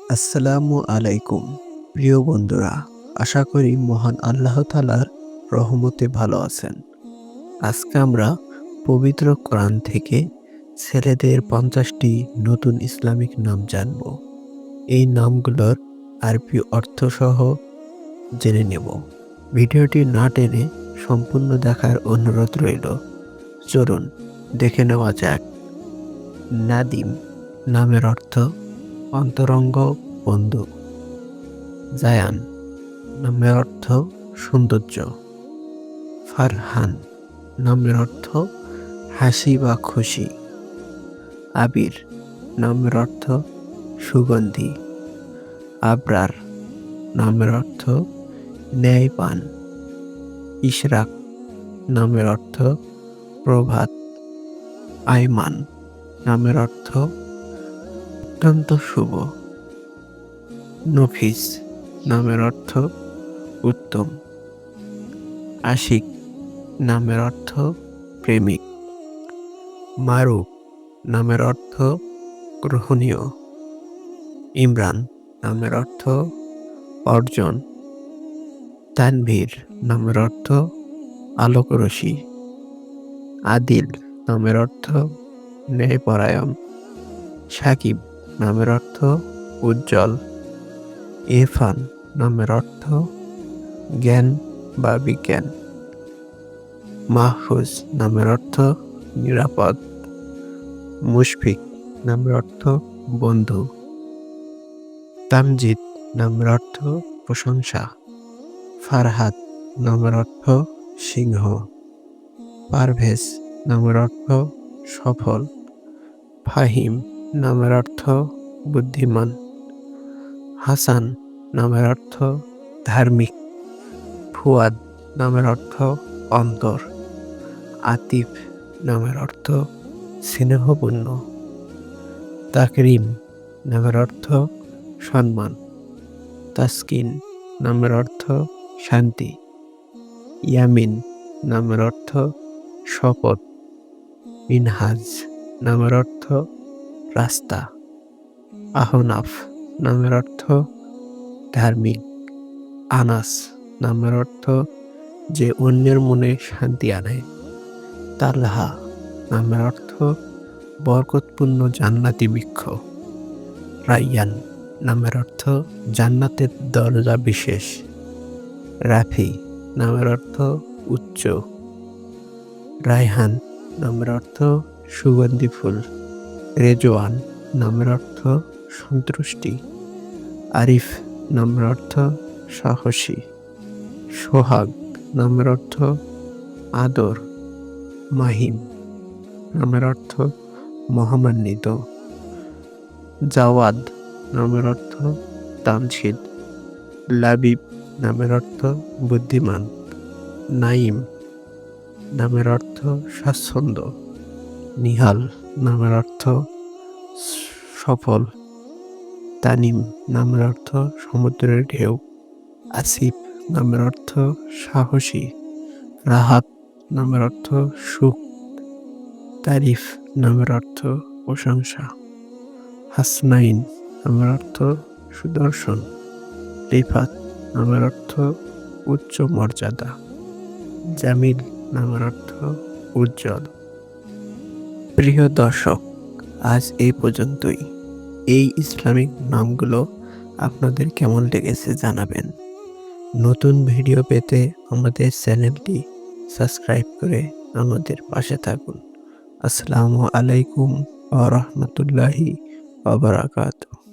আসসালামু আলাইকুম প্রিয় বন্ধুরা, আশা করি মহান আল্লাহ তাআলার রহমতে ভালো আছেন। আজকে আমরা পবিত্র কোরআন থেকে ছেলেদের ৫০টি নতুন ইসলামিক নাম জানব। এই নামগুলোর আরবি অর্থসহ জেনে নেব। ভিডিওটি না টেনে সম্পূর্ণ দেখার অনুরোধ রইল। চলুন দেখে নেওয়া যাক। নাদিম নামের অর্থ অন্তরঙ্গ বন্ধু। জায়ান নামের অর্থ সৌন্দর্য। ফারহান নামের অর্থ হাসি বা খুশি। আবির নামের অর্থ সুগন্ধি। আবরার নামের অর্থ ন্যায়বান। ইশরাক নামের অর্থ প্রভাত। আইমান নামের অর্থ অত্যন্ত শুভ। নফিস নামের অর্থ উত্তম। আশিক নামের অর্থ প্রেমিক। মারুফ নামের অর্থ গ্রহণীয়। ইমরান নামের অর্থ অর্জন। তানভীর নামের অর্থ আলোকরশ্মি। আদিল নামের অর্থ ন্যায়পরায়ণ। সাকিব নামের অর্থ উজ্জ্বল। ইরফান নামের অর্থ জ্ঞান বা বিজ্ঞান। মাহফুজ নামের অর্থ নিরাপদ। মুশফিক নামের অর্থ বন্ধু। তামজিদ নামের অর্থ প্রশংসা। ফারহাদ নামের অর্থ সিংহ। পারভেজ নামের অর্থ সফল। ফাহিম নামের অর্থ বুদ্ধিমান। হাসান নামের অর্থ ধার্মিক। ফুয়াদ নামের অর্থ অন্তর। আতিফ নামের অর্থ স্নেহপূর্ণ। তাকরিম নামের অর্থ সম্মান। তাসকিন নামের অর্থ শান্তি। ইয়ামিন নামের অর্থ শপথ। মিনহাজ নামের অর্থ রাস্তা। আহনাফ নামের অর্থ ধার্মিক। আনাস নামের অর্থ যে অন্যের মনে শান্তি আনে। তালহা নামের অর্থ বরকতপূর্ণ জান্নাতি বৃক্ষ। রায়্যান নামের অর্থ জান্নাতের দরজা বিশেষ। রাফি নামের অর্থ উচ্চ। রায়হান নামের অর্থ সুগন্ধি ফুল। রেজওয়ান নামের অর্থ সন্তুষ্টি। আরিফ নামের অর্থ সাহসী। সোহাগ নামের অর্থ আদর। মাহিম নামের অর্থ মহামান্বিত। জাওয়াদ নামের অর্থ দানশীল। লাবিব নামের অর্থ বুদ্ধিমান। নাইম নামের অর্থ স্বাচ্ছন্দ্য। নিহাল নামের অর্থ সফল। তানিম নামের অর্থ সমুদ্রের ঢেউ। আসিফ নামের অর্থ সাহসী। রাহাত নামের অর্থ সুখ। তারিফ নামের অর্থ প্রশংসা। হাসনাইন নামের অর্থ সুদর্শন। রিফাত নামের অর্থ উচ্চ মর্যাদা। জামিল নামের অর্থ উজ্জ্বল। প্রিয় দর্শক, আজ এই পর্যন্তই। এই ইসলামিক নামগুলো আপনাদের কেমন লেগেছে জানাবেন। নতুন ভিডিও পেতে আমাদের চ্যানেলটি সাবস্ক্রাইব করে আমাদের পাশে থাকুন। আসসালামু আলাইকুম ওয়া রাহমাতুল্লাহি ওয়া বারাকাতুহু।